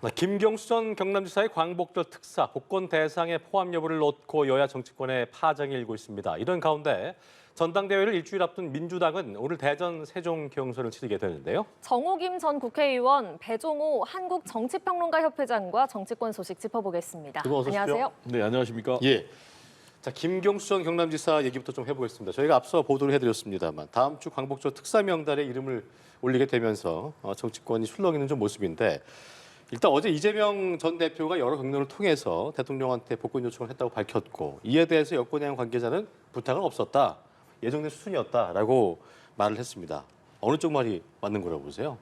김경수 전 경남지사의 광복절 특사 복권 대상의 포함 여부를 놓고 여야 정치권의 파장이 일고 있습니다. 이런 가운데 전당대회를 일주일 앞둔 민주당은 오늘 대전 세종 경선을 치르게 되는데요. 정호김 전 국회의원, 배종호 한국정치평론가협회장과 정치권 소식 짚어보겠습니다. 어서 오십시오. 안녕하세요. 네, 안녕하십니까? 예. 자, 김경수 전 경남지사 얘기부터 좀 해보겠습니다. 저희가 앞서 보도를 해드렸습니다만 다음 주 광복절 특사 명단에 이름을 올리게 되면서 정치권이 술렁이는 좀 모습인데 일단 어제 이재명 전 대표가 여러 경로를 통해서 대통령한테 복권 요청을 했다고 밝혔고 이에 대해서 여권의 관계자는 부탁은 없었다. 예정된 수순이었다라고 말을 했습니다. 어느 쪽 말이 맞는 거라고 보세요?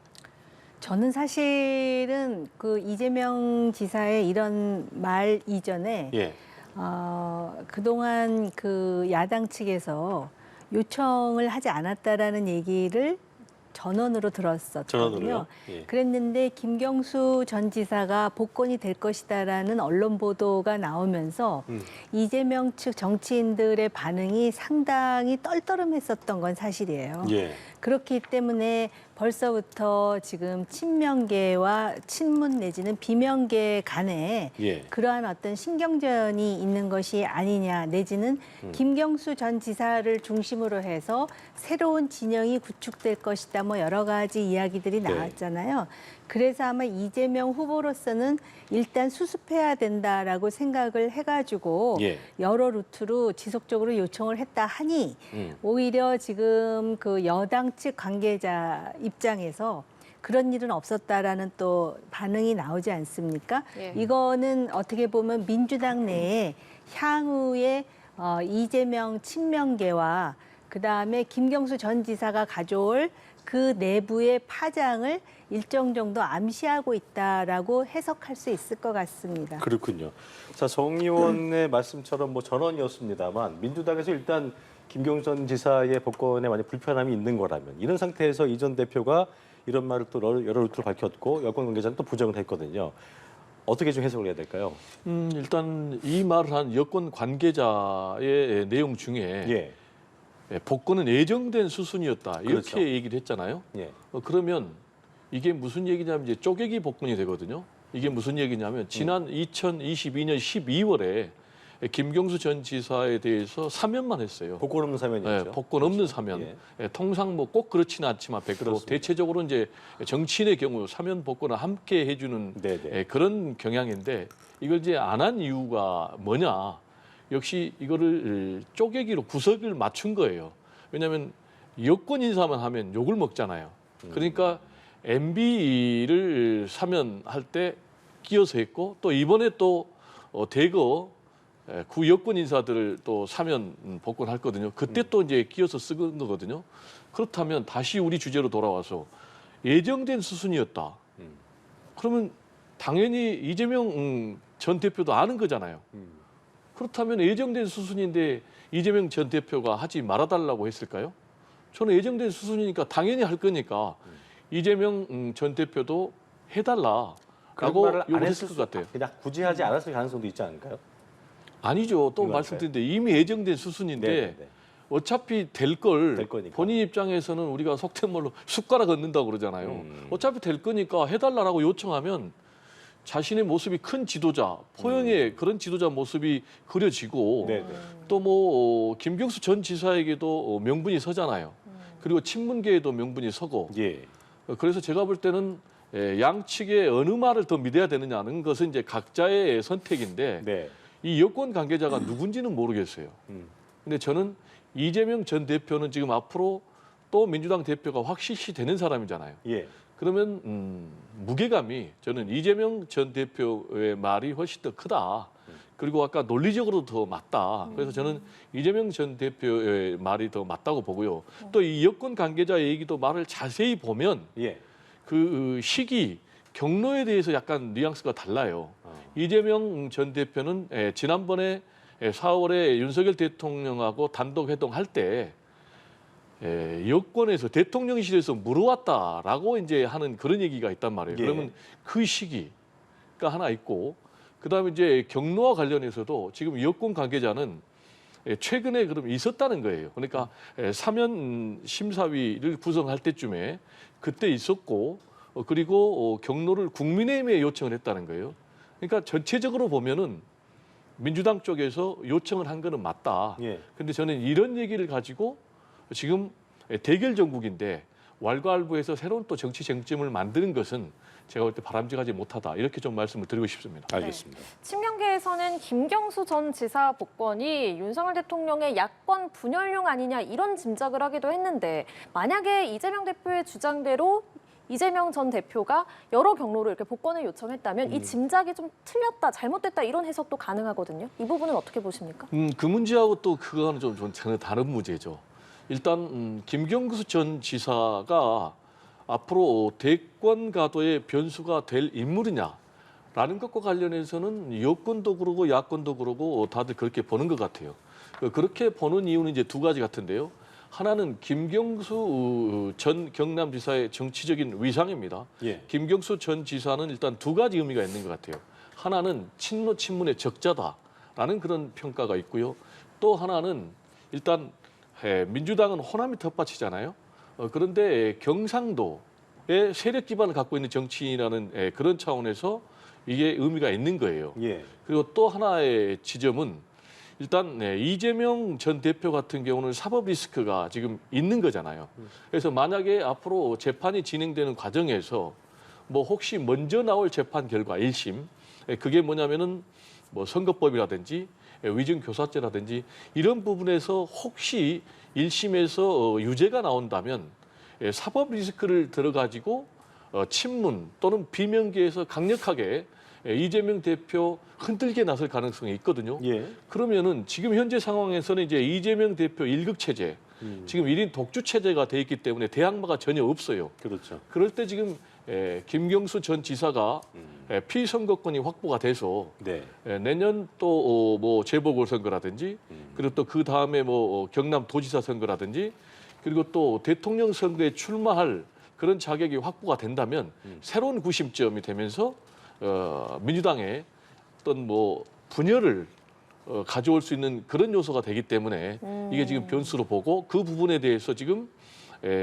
저는 사실은 그 이재명 지사의 이런 말 이전에 예. 그동안 그 야당 측에서 요청을 하지 않았다라는 얘기를 전원으로 들었었거든요. 전원으로요? 예. 그랬는데 김경수 전 지사가 복권이 될 것이다라는 언론 보도가 나오면서 이재명 측 정치인들의 반응이 상당히 떨떠름했었던 건 사실이에요. 예. 그렇기 때문에 벌써부터 지금 친명계와 친문 내지는 비명계 간에 예. 그러한 어떤 신경전이 있는 것이 아니냐 내지는 김경수 전 지사를 중심으로 해서 새로운 진영이 구축될 것이다 뭐 여러 가지 이야기들이 네. 나왔잖아요. 그래서 아마 이재명 후보로서는 일단 수습해야 된다라고 생각을 해가지고 예. 여러 루트로 지속적으로 요청을 했다 하니 오히려 지금 그 여당 측 관계자 입장에서 그런 일은 없었다라는 또 반응이 나오지 않습니까? 예. 이거는 어떻게 보면 민주당 내에 향후에 이재명 친명계와 그다음에 김경수 전 지사가 가져올 그 내부의 파장을 일정 정도 암시하고 있다라고 해석할 수 있을 것 같습니다. 그렇군요. 자, 정 의원의 말씀처럼 뭐 전원이었습니다만 민주당에서 일단 김경수 전 지사의 복권에 만약 불편함이 있는 거라면 이런 상태에서 이 전 대표가 이런 말을 또 여러 루트로 밝혔고 여권 관계자는 또 부정을 했거든요. 어떻게 좀 해석을 해야 될까요? 일단 이 말을 한 여권 관계자의 내용 중에 예. 복권은 예정된 수순이었다 이렇게 그렇죠. 얘기를 했잖아요. 예. 그러면 이게 무슨 얘기냐면 이제 쪼개기 복권이 되거든요. 이게 무슨 얘기냐면 지난 2022년 12월에 김경수 전 지사에 대해서 사면만 했어요. 복권 없는 사면이었죠. 네, 복권 없는 사면. 예. 통상 뭐 꼭 그렇지는 않지만 그렇습니다. 대체적으로 이제 정치인의 경우 사면 복권을 함께 해주는 네네. 그런 경향인데 이걸 이제 안 한 이유가 뭐냐? 역시 이거를 쪼개기로 구석을 맞춘 거예요. 왜냐하면 여권 인사만 하면 욕을 먹잖아요. 그러니까 MB를 사면할 때 끼어서 했고 또 이번에 또 대거 구 여권 인사들을 또 사면 복권할 거거든요. 그때 또 이제 끼어서 쓰는 거거든요. 그렇다면 다시 우리 주제로 돌아와서 예정된 수순이었다. 그러면 당연히 이재명 전 대표도 아는 거잖아요. 그렇다면 예정된 수순인데 이재명 전 대표가 하지 말아달라고 했을까요? 저는 예정된 수순이니까 당연히 할 거니까 이재명 전 대표도 해달라라고 요구했을 것 같아요. 그냥 굳이 하지 않았을 가능성도 있지 않을까요? 아니죠. 또 이거 말씀드린데 이미 예정된 수순인데 네네네. 어차피 될 걸 될 거니까. 본인 입장에서는 우리가 속된 말로 숟가락 얹는다고 그러잖아요. 어차피 될 거니까 해달라고 요청하면 자신의 모습이 큰 지도자, 포영의 그런 지도자 모습이 그려지고 네네. 또 뭐 김경수 전 지사에게도 명분이 서잖아요. 그리고 친문계에도 명분이 서고 예. 그래서 제가 볼 때는 양측의 어느 말을 더 믿어야 되느냐는 것은 이제 각자의 선택인데 네. 이 여권 관계자가 누군지는 모르겠어요. 근데 저는 이재명 전 대표는 지금 앞으로 또 민주당 대표가 확실시 되는 사람이잖아요. 예. 그러면 무게감이 저는 이재명 전 대표의 말이 훨씬 더 크다. 그리고 아까 논리적으로도 더 맞다. 그래서 저는 이재명 전 대표의 말이 더 맞다고 보고요. 또 이 여권 관계자 얘기도 말을 자세히 보면 예. 그 시기, 경로에 대해서 약간 뉘앙스가 달라요. 이재명 전 대표는 지난번에 4월에 윤석열 대통령하고 단독 회동할 때 여권에서 대통령실에서 물어왔다라고 이제 하는 그런 얘기가 있단 말이에요. 예. 그러면 그 시기가 하나 있고 그다음에 이제 경로와 관련해서도 지금 여권 관계자는 최근에 그럼 있었다는 거예요. 그러니까 사면 심사위를 구성할 때쯤에 그때 있었고 그리고 경로를 국민의힘에 요청을 했다는 거예요. 그러니까 전체적으로 보면은 민주당 쪽에서 요청을 한 거는 맞다. 예. 근데 저는 이런 얘기를 가지고 지금 대결 전국인데 왈가왈부해서 새로운 또 정치 쟁점을 만드는 것은 제가 볼 때 바람직하지 못하다. 이렇게 좀 말씀을 드리고 싶습니다. 알겠습니다. 친명계에서는 김경수 전 지사 복권이 윤석열 대통령의 야권 분열용 아니냐 이런 짐작을 하기도 했는데 만약에 이재명 대표의 주장대로 이재명 전 대표가 여러 경로로 이렇게 복권을 요청했다면 이 짐작이 좀 틀렸다, 잘못됐다 이런 해석도 가능하거든요. 이 부분은 어떻게 보십니까? 그 문제하고 또 그거는 좀 전혀 다른 문제죠. 일단 김경수 전 지사가 앞으로 대권 가도의 변수가 될 인물이냐라는 것과 관련해서는 여권도 그러고 야권도 그러고 다들 그렇게 보는 것 같아요. 그렇게 보는 이유는 이제 두 가지 같은데요. 하나는 김경수 전 경남지사의 정치적인 위상입니다. 예. 김경수 전 지사는 일단 두 가지 의미가 있는 것 같아요. 하나는 친노 친문의 적자다라는 그런 평가가 있고요. 또 하나는 일단 민주당은 호남이 텃밭이잖아요. 그런데 경상도의 세력 기반을 갖고 있는 정치인이라는 그런 차원에서 이게 의미가 있는 거예요. 예. 그리고 또 하나의 지점은 일단 이재명 전 대표 같은 경우는 사법 리스크가 지금 있는 거잖아요. 그래서 만약에 앞으로 재판이 진행되는 과정에서 뭐 혹시 먼저 나올 재판 결과 1심 그게 뭐냐면은 뭐 선거법이라든지 위증교사죄라든지 이런 부분에서 혹시 1심에서 유죄가 나온다면 사법 리스크를 들어가지고 친문 또는 비명계에서 강력하게 이재명 대표 흔들게 나설 가능성이 있거든요. 예. 그러면은 지금 현재 상황에서는 이제 이재명 대표 일극 체제, 지금 1인 독주 체제가 돼 있기 때문에 대항마가 전혀 없어요. 그렇죠. 그럴 때 지금 김경수 전 지사가 피선거권이 확보가 돼서 네. 내년 또 뭐 재보궐선거라든지 그리고 또 그 다음에 뭐 경남 도지사 선거라든지 그리고 또 대통령 선거에 출마할 그런 자격이 확보가 된다면 새로운 구심점이 되면서 민주당의 어떤 뭐 분열을 가져올 수 있는 그런 요소가 되기 때문에 이게 지금 변수로 보고 그 부분에 대해서 지금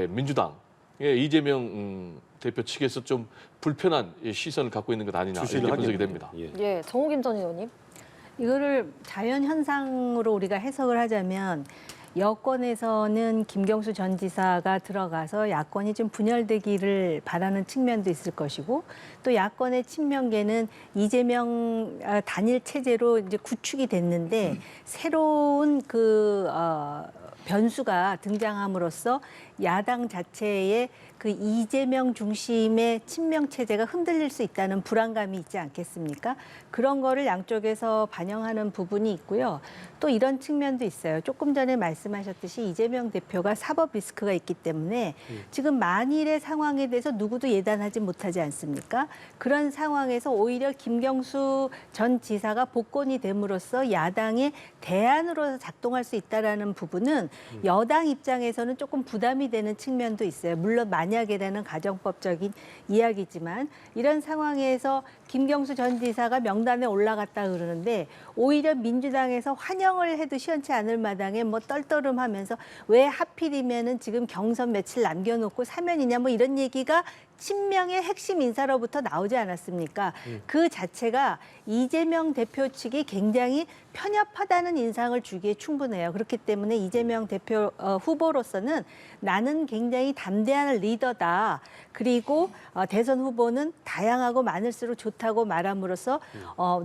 민주당의 이재명 대표 측에서 좀 불편한 시선을 갖고 있는 것 아니냐 이렇게 분석이 됩니다. 예. 예, 정호김 전 의원님. 이거를 자연 현상으로 우리가 해석을 하자면 여권에서는 김경수 전 지사가 들어가서 야권이 좀 분열되기를 바라는 측면도 있을 것이고 또 야권의 친명계는 이재명 단일 체제로 이제 구축이 됐는데 새로운 변수가 등장함으로써 야당 자체의 그 이재명 중심의 친명 체제가 흔들릴 수 있다는 불안감이 있지 않겠습니까? 그런 거를 양쪽에서 반영하는 부분이 있고요. 또 이런 측면도 있어요. 조금 전에 말씀하셨듯이 이재명 대표가 사법 리스크가 있기 때문에 지금 만일의 상황에 대해서 누구도 예단하지 못하지 않습니까? 그런 상황에서 오히려 김경수 전 지사가 복권이 됨으로써 야당의 대안으로 작동할 수 있다라는 부분은 여당 입장에서는 조금 부담이 되는 측면도 있어요. 물론 만약에라는 가정법적인 이야기지만 이런 상황에서 김경수 전 지사가 명단에 올라갔다 그러는데 오히려 민주당에서 환영을 해도 시원치 않을 마당에 뭐 떨떠름하면서 왜 하필이면은 지금 경선 며칠 남겨놓고 사면이냐 뭐 이런 얘기가 친명의 핵심 인사로부터 나오지 않았습니까? 그 자체가 이재명 대표 측이 굉장히 편협하다는 인상을 주기에 충분해요. 그렇기 때문에 이재명 대표 후보로서는 나는 굉장히 담대한 리더다. 그리고 대선 후보는 다양하고 많을수록 좋다고 말함으로써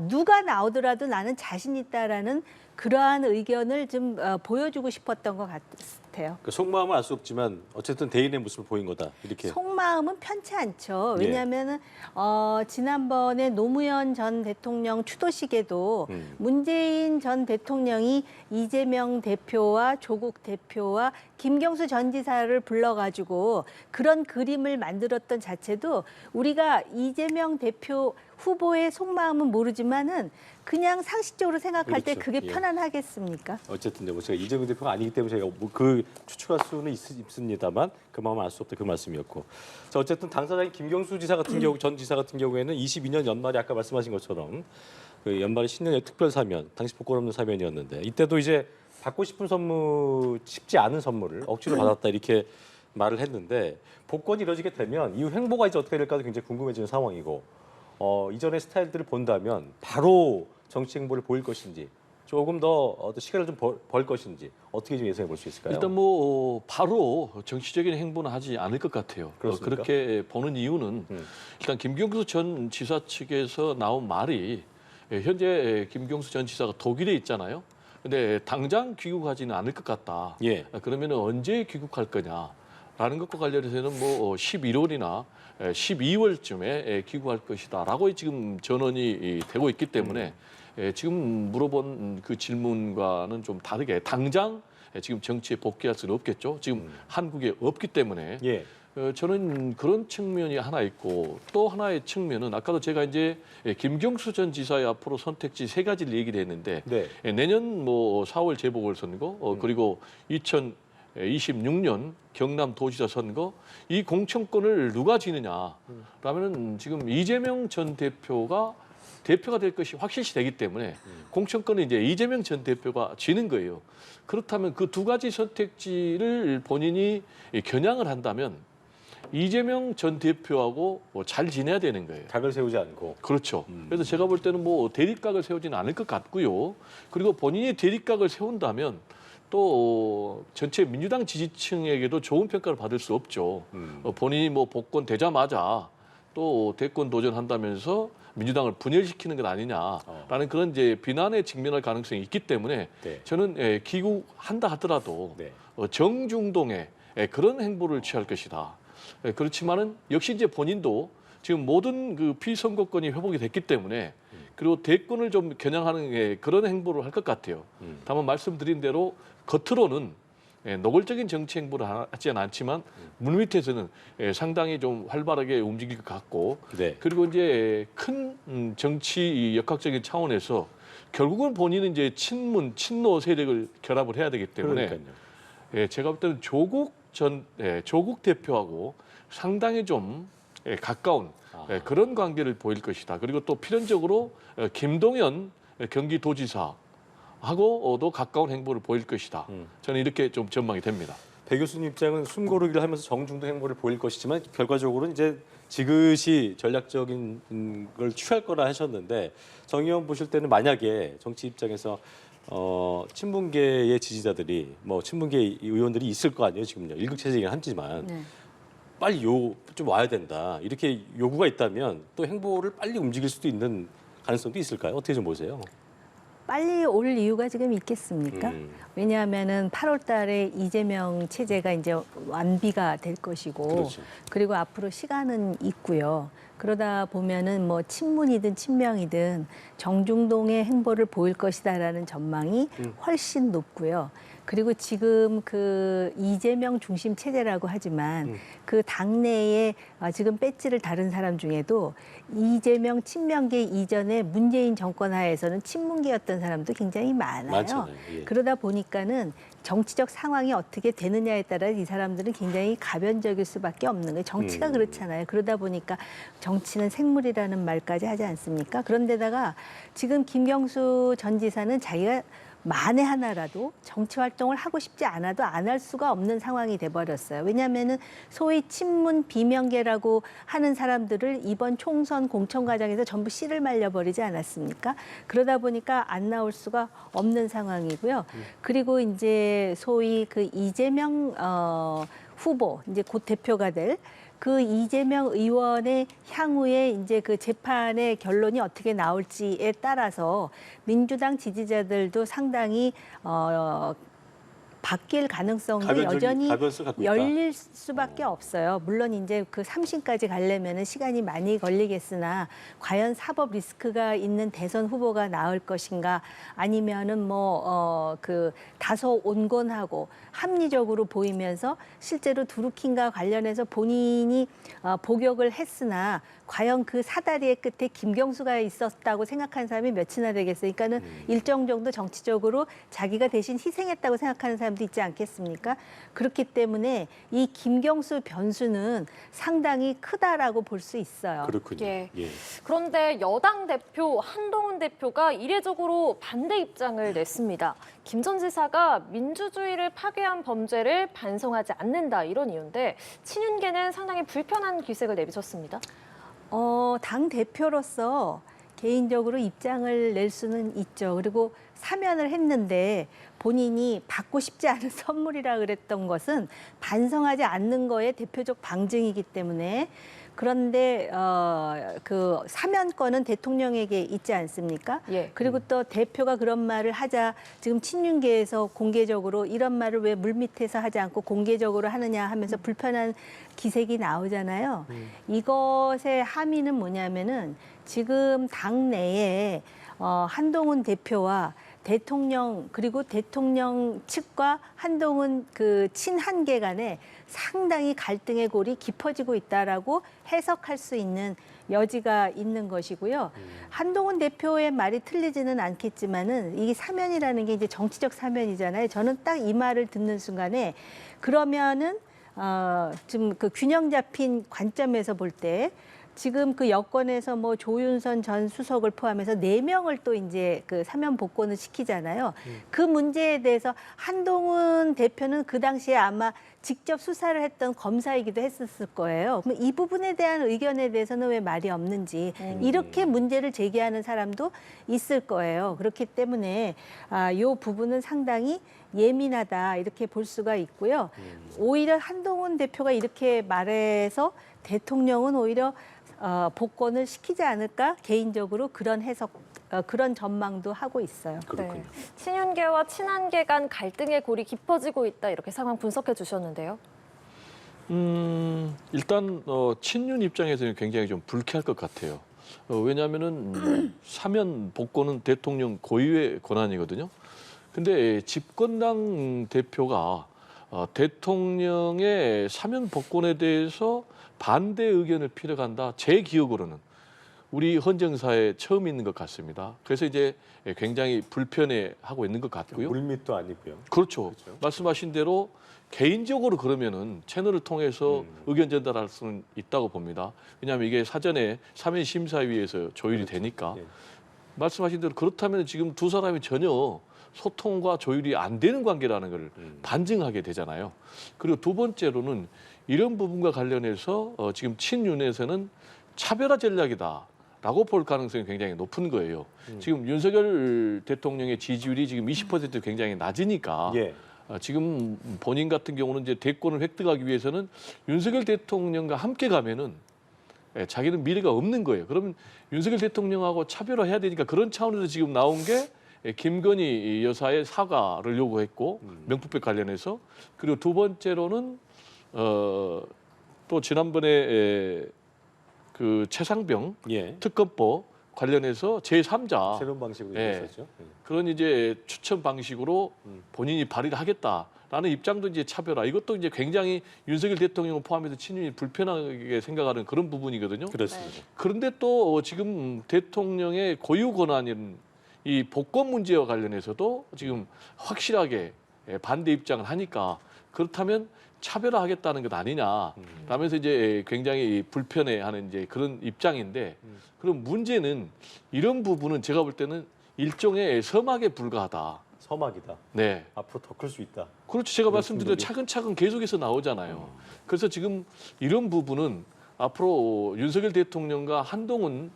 누가 나오더라도 나는 자신 있다라는 그러한 의견을 좀 보여주고 싶었던 것 같아요. 그 속마음은 알 수 없지만 어쨌든 대인의 모습을 보인 거다. 이렇게. 속마음은 편치 않죠. 예. 왜냐하면 지난번에 노무현 전 대통령 추도식에도 문재인 전 대통령이 이재명 대표와 조국 대표와 김경수 전 지사를 불러가지고 그런 그림을 만들었던 자체도 우리가 이재명 대표 후보의 속마음은 모르지만은 그냥 상식적으로 생각할 때 그렇죠. 그게 예. 편안하겠습니까? 어쨌든 뭐 제가 이재명 대표가 아니기 때문에 제가 뭐 그 추측할 수는 있습니다만 그 마음은 알 수 없다 그 말씀이었고. 자 어쨌든 당사자인 김경수 지사 같은 경우 전 지사 같은 경우에는 22년 연말에 아까 말씀하신 것처럼 그 연말에 신년의 특별 사면, 당시 복권 없는 사면이었는데 이때도 이제 받고 싶은 선물, 쉽지 않은 선물을 억지로 받았다 이렇게 말을 했는데 복권이 이루어지게 되면 이후 행보가 이제 어떻게 될까도 굉장히 궁금해지는 상황이고 이전의 스타일들을 본다면 바로 정치 행보를 보일 것인지 조금 더 어떤 시간을 좀 벌 것인지 어떻게 좀 예상해 볼 수 있을까요? 일단 뭐 바로 정치적인 행보는 하지 않을 것 같아요. 그렇습니까? 그렇게 보는 이유는 일단 김경수 전 지사 측에서 나온 말이 현재 김경수 전 지사가 독일에 있잖아요. 근데 당장 귀국하지는 않을 것 같다. 예. 그러면 언제 귀국할 거냐라는 것과 관련해서는 뭐 11월이나 12월쯤에 귀국할 것이다라고 지금 전언이 되고 있기 때문에 지금 물어본 그 질문과는 좀 다르게 당장 지금 정치에 복귀할 수는 없겠죠. 지금 한국에 없기 때문에 예. 저는 그런 측면이 하나 있고 또 하나의 측면은 아까도 제가 이제 김경수 전 지사의 앞으로 선택지 3가지를 얘기를 했는데 네. 내년 뭐 4월 재보궐선거 그리고 2026년 경남도지사 선거 이 공천권을 누가 지느냐라면은 지금 이재명 전 대표가 될 것이 확실시 되기 때문에 공천권은 이제 이재명 전 대표가 지는 거예요. 그렇다면 그 2가지 선택지를 본인이 겨냥을 한다면 이재명 전 대표하고 잘 지내야 되는 거예요. 각을 세우지 않고. 그렇죠. 그래서 제가 볼 때는 뭐 대립각을 세우지는 않을 것 같고요. 그리고 본인이 대립각을 세운다면 또 전체 민주당 지지층에게도 좋은 평가를 받을 수 없죠. 본인이 뭐 복권 되자마자 또 대권 도전한다면서 민주당을 분열시키는 것 아니냐라는 그런 이제 비난에 직면할 가능성이 있기 때문에 네. 저는 귀국한다 하더라도 네. 정중동에 그런 행보를 취할 것이다. 그렇지만은 역시 이제 본인도 지금 모든 그 피선거권이 회복이 됐기 때문에 그리고 대권을 좀 겨냥하는 그런 행보를 할 것 같아요. 다만 말씀드린 대로 겉으로는 노골적인 정치 행보를 하지는 않지만 물밑에서는 상당히 좀 활발하게 움직일 것 같고 네. 그리고 이제 큰 정치 역학적인 차원에서 결국은 본인은 이제 친노 세력을 결합을 해야 되기 때문에 그러니까요. 제가 볼 때는 조국 대표하고 상당히 좀 가까운 그런 관계를 보일 것이다. 그리고 또 필연적으로 김동연 경기도지사하고도 가까운 행보를 보일 것이다. 저는 이렇게 좀 전망이 됩니다. 배 교수님 입장은 숨고르기를 하면서 정중도 행보를 보일 것이지만 결과적으로는 이제 지그시 전략적인 걸 취할 거라 하셨는데 정 의원 보실 때는 만약에 정치 입장에서 친문계의 지지자들이 뭐 친문계 의원들이 있을 거 아니에요 지금요 일극 체제이긴 하지만 네. 빨리 좀 와야 된다 이렇게 요구가 있다면 또 행보를 빨리 움직일 수도 있는 가능성도 있을까요? 어떻게 좀 보세요? 빨리 올 이유가 지금 있겠습니까? 왜냐하면은 8월 달에 이재명 체제가 이제 완비가 될 것이고 그렇죠. 그리고 앞으로 시간은 있고요. 그러다 보면은 뭐 친문이든 친명이든 정중동의 행보를 보일 것이다라는 전망이 훨씬 높고요. 그리고 지금 그 이재명 중심 체제라고 하지만 그 당내에 지금 배지를 다른 사람 중에도 이재명 친명계 이전에 문재인 정권 하에서는 친문계였던 사람도 굉장히 많아요. 많잖아요. 예. 그러다 보니까는 정치적 상황이 어떻게 되느냐에 따라 이 사람들은 굉장히 가변적일 수밖에 없는 거예요. 정치가 그렇잖아요. 그러다 보니까 정치는 생물이라는 말까지 하지 않습니까? 그런데다가 지금 김경수 전 지사는 자기가 만에 하나라도 정치 활동을 하고 싶지 않아도 안 할 수가 없는 상황이 돼버렸어요. 왜냐하면은 소위 친문 비명계라고 하는 사람들을 이번 총선 공천 과정에서 전부 씨를 말려버리지 않았습니까? 그러다 보니까 안 나올 수가 없는 상황이고요. 그리고 이제 소위 그 이재명 후보 이제 곧 대표가 될 그 이재명 의원의 향후에 이제 그 재판의 결론이 어떻게 나올지에 따라서 민주당 지지자들도 상당히 바뀔 가능성도 여전히 열릴 수밖에 없어요. 물론 이제 그 3심까지 가려면은 시간이 많이 걸리겠으나 과연 사법 리스크가 있는 대선 후보가 나올 것인가 아니면은 뭐 그 다소 온건하고 합리적으로 보이면서 실제로 두루킹과 관련해서 본인이 복역을 했으나 과연 그 사다리의 끝에 김경수가 있었다고 생각하는 사람이 몇이나 되겠어요. 그러니까는 일정 정도 정치적으로 자기가 대신 희생했다고 생각하는 사람 사람도 있지 않겠습니까? 그렇기 때문에 이 김경수 변수는 상당히 크다라고 볼 수 있어요. 그렇군요. 예. 예. 그런데 여당 대표 한동훈 대표가 이례적으로 반대 입장을 냈습니다. 김 전 지사가 민주주의를 파괴한 범죄를 반성하지 않는다 이런 이유인데 친윤계는 상당히 불편한 기색을 내비쳤습니다. 당 대표로서 개인적으로 입장을 낼 수는 있죠. 그리고 사면을 했는데 본인이 받고 싶지 않은 선물이라 그랬던 것은 반성하지 않는 거의 대표적 방증이기 때문에 그런데 그 사면권은 대통령에게 있지 않습니까? 예. 그리고 또 대표가 그런 말을 하자 지금 친윤계에서 공개적으로 이런 말을 왜 물밑에서 하지 않고 공개적으로 하느냐 하면서 불편한 기색이 나오잖아요. 이것의 함의는 뭐냐면은 지금 당내에 한동훈 대표와 대통령 그리고 대통령 측과 한동훈 그 친한계 간에 상당히 갈등의 골이 깊어지고 있다라고 해석할 수 있는 여지가 있는 것이고요. 한동훈 대표의 말이 틀리지는 않겠지만은 이게 사면이라는 게 이제 정치적 사면이잖아요. 저는 딱 이 말을 듣는 순간에 그러면은 지금 그 균형 잡힌 관점에서 볼 때 지금 그 여권에서 뭐 조윤선 전 수석을 포함해서 4명을 또 이제 그 사면 복권을 시키잖아요. 그 문제에 대해서 한동훈 대표는 그 당시에 아마 직접 수사를 했던 검사이기도 했었을 거예요. 그럼 이 부분에 대한 의견에 대해서는 왜 말이 없는지 이렇게 문제를 제기하는 사람도 있을 거예요. 그렇기 때문에 이 부분은 상당히 예민하다 이렇게 볼 수가 있고요. 오히려 한동훈 대표가 이렇게 말해서 대통령은 오히려 복권을 시키지 않을까 개인적으로 그런 해석, 그런 전망도 하고 있어요. 그렇군요. 친윤계와 친한계 간 갈등의 골이 깊어지고 있다 이렇게 상황 분석해 주셨는데요. 일단 친윤 입장에서는 굉장히 좀 불쾌할 것 같아요. 왜냐하면은 사면 복권은 대통령 고유의 권한이거든요. 근데 집권당 대표가 대통령의 사면 복권에 대해서 반대 의견을 필요한다. 제 기억으로는 우리 헌정사에 처음 있는 것 같습니다. 그래서 이제 굉장히 불편해하고 있는 것 같고요. 물밑도 아니고요. 그렇죠. 그렇죠. 말씀하신 대로 개인적으로 그러면은 채널을 통해서 의견 전달할 수는 있다고 봅니다. 왜냐하면 이게 사전에 사면 심사위에서 조율이 되니까. 예. 말씀하신 대로 그렇다면 지금 두 사람이 전혀 소통과 조율이 안 되는 관계라는 걸 반증하게 되잖아요. 그리고 두 번째로는 이런 부분과 관련해서 지금 친윤에서는 차별화 전략이다라고 볼 가능성이 굉장히 높은 거예요. 지금 윤석열 대통령의 지지율이 지금 20% 굉장히 낮으니까 예. 지금 본인 같은 경우는 이제 대권을 획득하기 위해서는 윤석열 대통령과 함께 가면은 자기는 미래가 없는 거예요. 그러면 윤석열 대통령하고 차별화해야 되니까 그런 차원에서 지금 나온 게 김건희 여사의 사과를 요구했고 명품백 관련해서 그리고 두 번째로는 또 지난번에 그 최상병 예. 특검법 관련해서 제3자 새로운 방식으로 예. 있었죠. 예. 그런 이제 추천 방식으로 본인이 발의를 하겠다라는 입장도 이제 차별화. 이것도 이제 굉장히 윤석열 대통령을 포함해서 친윤이 불편하게 생각하는 그런 부분이거든요. 그렇습니다. 그런데 또 지금 대통령의 고유 권한인 이 복권 문제와 관련해서도 지금 확실하게 반대 입장을 하니까 그렇다면 차별화하겠다는 것 아니냐 라면서 이제 굉장히 불편해하는 이제 그런 입장인데 그럼 문제는 이런 부분은 제가 볼 때는 일종의 서막에 불과하다. 서막이다. 네. 앞으로 더 클 수 있다. 그렇죠. 제가 그런 말씀드린 충돌이. 차근차근 계속해서 나오잖아요. 그래서 지금 이런 부분은 앞으로 윤석열 대통령과 한동훈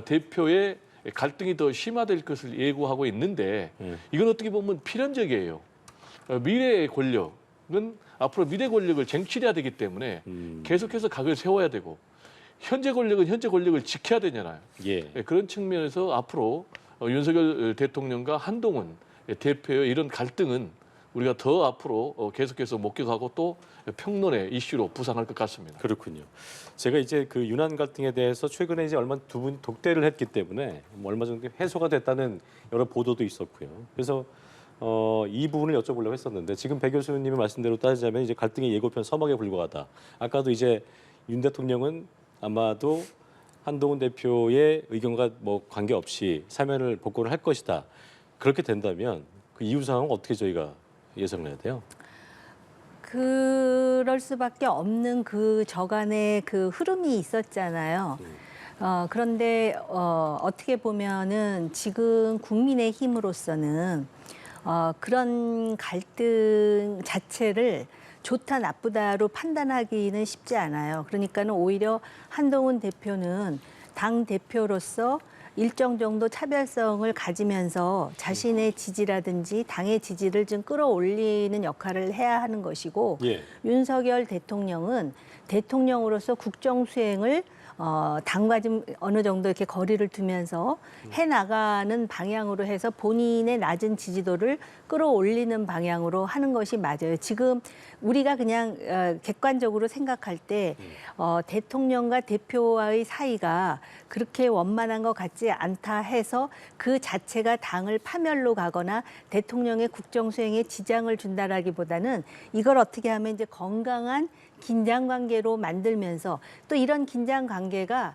대표의 갈등이 더 심화될 것을 예고하고 있는데 이건 어떻게 보면 필연적이에요. 미래의 권력은 앞으로 미래 권력을 쟁취해야 되기 때문에 계속해서 각을 세워야 되고 현재 권력은 현재 권력을 지켜야 되잖아요. 예. 그런 측면에서 앞으로 윤석열 대통령과 한동훈 대표의 이런 갈등은 우리가 더 앞으로 계속해서 목격하고 또 평론의 이슈로 부상할 것 같습니다. 그렇군요. 제가 이제 그 유난 갈등에 대해서 최근에 이제 얼마 두 분 독대를 했기 때문에 뭐 얼마 정도 해소가 됐다는 여러 보도도 있었고요. 그래서 이 부분을 여쭤보려고 했었는데 지금 배 교수님의 말씀대로 따지자면 이제 갈등의 예고편 서막에 불과하다. 아까도 이제 윤 대통령은 아마도 한동훈 대표의 의견과 뭐 관계없이 사면을 복권을 할 것이다. 그렇게 된다면 그 이후 상황은 어떻게 저희가 예상을 해야 돼요? 그럴 수밖에 없는 그 저간의 그 흐름이 있었잖아요. 그런데 어떻게 보면은 지금 국민의힘으로서는 그런 갈등 자체를 좋다 나쁘다로 판단하기는 쉽지 않아요. 그러니까는 오히려 한동훈 대표는 당 대표로서 일정 정도 차별성을 가지면서 자신의 지지라든지 당의 지지를 좀 끌어올리는 역할을 해야 하는 것이고, 예. 윤석열 대통령은 대통령으로서 국정 수행을 당과 좀 어느 정도 이렇게 거리를 두면서 해 나가는 방향으로 해서 본인의 낮은 지지도를 끌어올리는 방향으로 하는 것이 맞아요. 지금 우리가 그냥 객관적으로 생각할 때 대통령과 대표와의 사이가 그렇게 원만한 것 같지 않다 해서 그 자체가 당을 파멸로 가거나 대통령의 국정 수행에 지장을 준다라기보다는 이걸 어떻게 하면 이제 건강한 긴장 관계로 만들면서 또 이런 긴장 관계가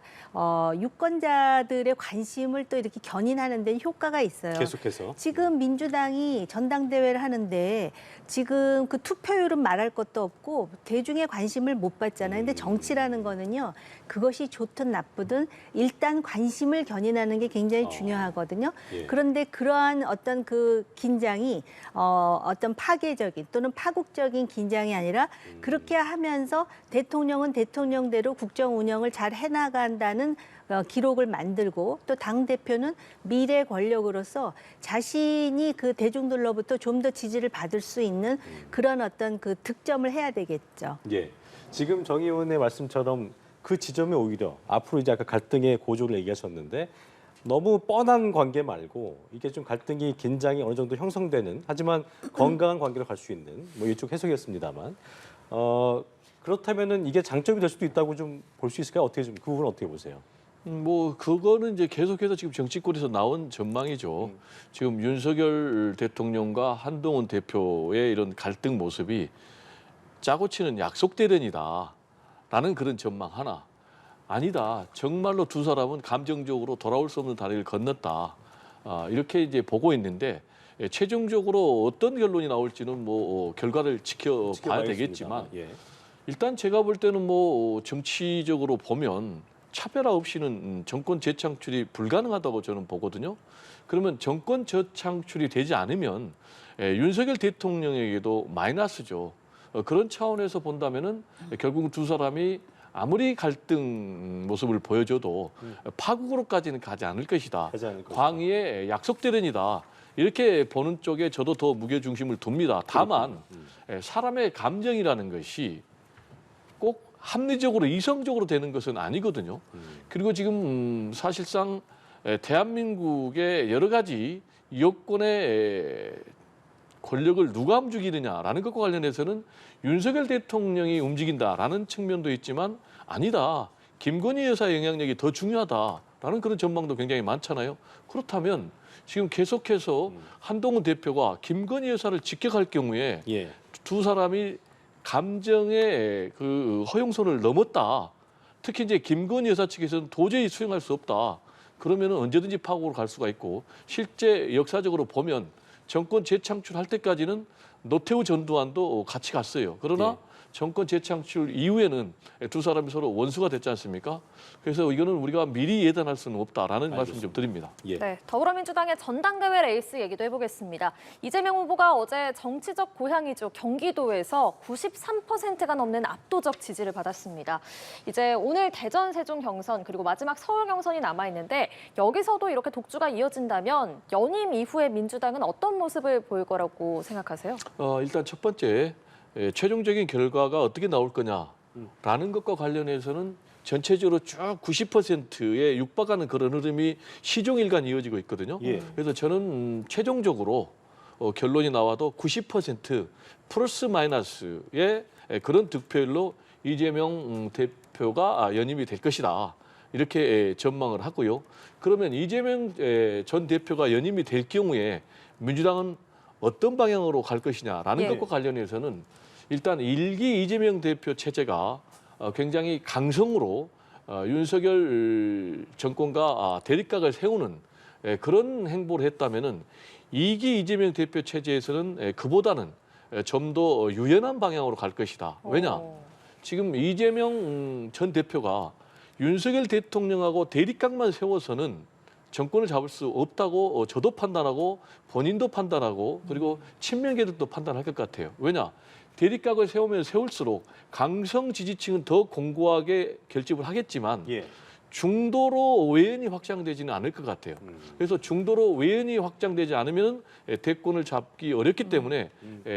유권자들의 관심을 또 이렇게 견인하는 데는 효과가 있어요. 계속해서. 지금 민주당이 전당대회를 하는데 지금 그 투표율은 말할 것도 없고 대중의 관심을 못 받잖아요. 근데 정치라는 거는요. 그것이 좋든 나쁘든 일단 관심을 견인하는 게 굉장히 중요하거든요. 예. 그런데 그러한 어떤 그 긴장이 어떤 파괴적인 또는 파국적인 긴장이 아니라 그렇게 하면서 대통령은 대통령대로 국정 운영을 잘 해나간다는 기록을 만들고 또 당대표는 미래 권력으로서 자신이 그 대중들로부터 좀 더 지지를 받을 수 있는 그런 어떤 그 득점을 해야 되겠죠. 예. 지금 정 의원의 말씀처럼 그 지점에 오히려 앞으로 이제 아까 갈등의 고조를 얘기하셨는데 너무 뻔한 관계 말고 이게 좀 갈등이 긴장이 어느 정도 형성되는 하지만 건강한 관계로 갈 수 있는 뭐 이쪽 해석이었습니다만 그렇다면은 이게 장점이 될 수도 있다고 좀 볼 수 있을까요? 어떻게 좀 그 부분은 어떻게 보세요? 뭐 그거는 이제 계속해서 지금 정치권에서 나온 전망이죠. 지금 윤석열 대통령과 한동훈 대표의 이런 갈등 모습이 짜고 치는 약속 대련이다라는 그런 전망 하나. 아니다. 정말로 두 사람은 감정적으로 돌아올 수 없는 다리를 건넜다. 이렇게 이제 보고 있는데 최종적으로 어떤 결론이 나올지는 뭐 결과를 지켜봐야 지켜봐야겠습니다. 되겠지만 예. 일단 제가 볼 때는 뭐 정치적으로 보면 차별화 없이는 정권 재창출이 불가능하다고 저는 보거든요. 그러면 정권 재창출이 되지 않으면 윤석열 대통령에게도 마이너스죠. 그런 차원에서 본다면은 결국 두 사람이 아무리 갈등 모습을 보여줘도 파국으로까지는 가지 않을 것이다. 가지 않을 것이다. 광의의 약속 대련이다. 이렇게 보는 쪽에 저도 더 무게 중심을 둡니다. 다만 사람의 감정이라는 것이 꼭 합리적으로 이성적으로 되는 것은 아니거든요. 그리고 지금 사실상 대한민국의 여러 가지 여권의 권력을 누가 움직이느냐라는 것과 관련해서는 윤석열 대통령이 움직인다라는 측면도 있지만 아니다. 김건희 여사의 영향력이 더 중요하다라는 그런 전망도 굉장히 많잖아요. 그렇다면 지금 계속해서 한동훈 대표가 김건희 여사를 직격할 경우에 예. 두 사람이 감정의 그 허용선을 넘었다. 특히 이제 김건희 여사 측에서는 도저히 수용할 수 없다. 그러면 언제든지 파국으로 갈 수가 있고 실제 역사적으로 보면 정권 재창출할 때까지는 노태우 전두환도 같이 갔어요. 그러나 정권 재창출 이후에는 두 사람이 서로 원수가 됐지 않습니까? 그래서 이거는 우리가 미리 예단할 수는 없다라는 말씀 좀 드립니다. 예. 네, 더불어민주당의 전당대회 레이스 얘기도 해보겠습니다. 이재명 후보가 어제 정치적 고향이죠. 경기도에서 93%가 넘는 압도적 지지를 받았습니다. 이제 오늘 대전, 세종 경선 그리고 마지막 서울 경선이 남아있는데 여기서도 이렇게 독주가 이어진다면 연임 이후에 민주당은 어떤 모습을 보일 거라고 생각하세요? 일단 첫 번째 최종적인 결과가 어떻게 나올 거냐라는 것과 관련해서는 전체적으로 쭉 90%에 육박하는 그런 흐름이 시종일관 이어지고 있거든요. 예. 그래서 저는 최종적으로 결론이 나와도 90% 플러스 마이너스의 그런 득표율로 이재명 대표가 연임이 될 것이다. 이렇게 전망을 하고요. 그러면 이재명 전 대표가 연임이 될 경우에 민주당은 어떤 방향으로 갈 것이냐라는 예. 것과 관련해서는 일단 일기 이재명 대표 체제가 굉장히 강성으로 윤석열 정권과 대립각을 세우는 그런 행보를 했다면은 2기 이재명 대표 체제에서는 그보다는 좀 더 유연한 방향으로 갈 것이다. 왜냐? 어. 지금 이재명 전 대표가 윤석열 대통령하고 대립각만 세워서는 정권을 잡을 수 없다고 저도 판단하고 본인도 판단하고 그리고 친명계들도 판단할 것 같아요. 왜냐? 대립각을 세우면 세울수록 강성 지지층은 더 공고하게 결집을 하겠지만 예. 중도로 외연이 확장되지는 않을 것 같아요. 그래서 중도로 외연이 확장되지 않으면 대권을 잡기 어렵기 때문에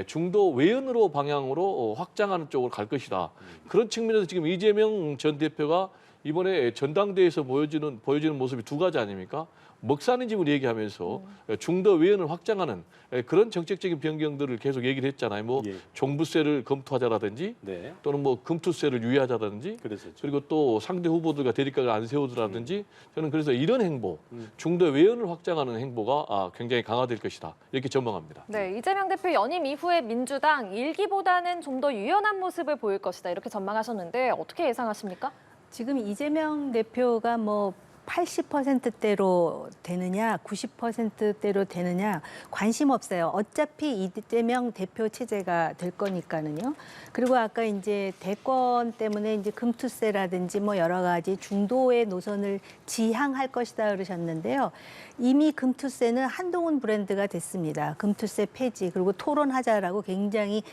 중도 외연으로 방향으로 확장하는 쪽으로 갈 것이다. 그런 측면에서 지금 이재명 전 대표가 이번에 전당대회에서 보여지는 모습이 두 가지 아닙니까? 먹사는 집을 얘기하면서 중도 외연을 확장하는 그런 정책적인 변경들을 계속 얘기를 했잖아요. 뭐 예. 종부세를 검토하자라든지 네. 또는 뭐 금투세를 유예하자라든지 그랬었죠. 그리고 또 상대 후보들과 대립각을 안 세우더라든지 저는 그래서 이런 행보, 중도 외연을 확장하는 행보가 굉장히 강화될 것이다. 이렇게 전망합니다. 네, 이재명 대표 연임 이후에 민주당 일기보다는 좀 더 유연한 모습을 보일 것이다. 이렇게 전망하셨는데 어떻게 예상하십니까? 지금 이재명 대표가 뭐 80%대로 되느냐, 90%대로 되느냐 관심 없어요. 어차피 이재명 대표 체제가 될 거니까는요. 그리고 아까 이제 대권 때문에 이제 금투세라든지 뭐 여러 가지 중도의 노선을 지향할 것이다 그러셨는데요. 이미 금투세는 한동훈 브랜드가 됐습니다. 금투세 폐지 그리고 토론하자라고 굉장히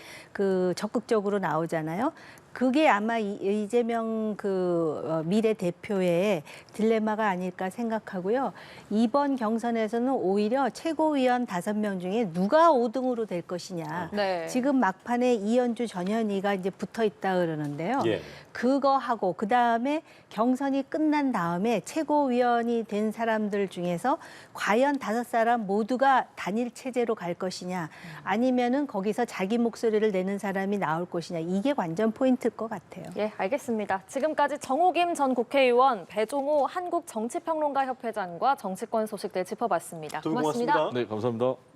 적극적으로 나오잖아요. 그게 아마 이재명 미래 대표의 딜레마가 아닐까 생각하고요. 이번 경선에서는 오히려 최고위원 5명 중에 누가 5등으로 될 것이냐. 네. 지금 막판에 이현주 전현희가 이제 붙어 있다 그러는데요. 예. 그거 하고 그다음에 경선이 끝난 다음에 최고위원이 된 사람들 중에서 과연 5사람 모두가 단일 체제로 갈 것이냐 아니면은 거기서 자기 목소리를 내는 사람이 나올 것이냐 이게 관전 포인트일 것 같아요. 예, 알겠습니다. 지금까지 정호김 전 국회의원, 배종호 한국정치평론가협회장과 정치권 소식들 짚어봤습니다. 두 분 고맙습니다. 고맙습니다. 네, 감사합니다.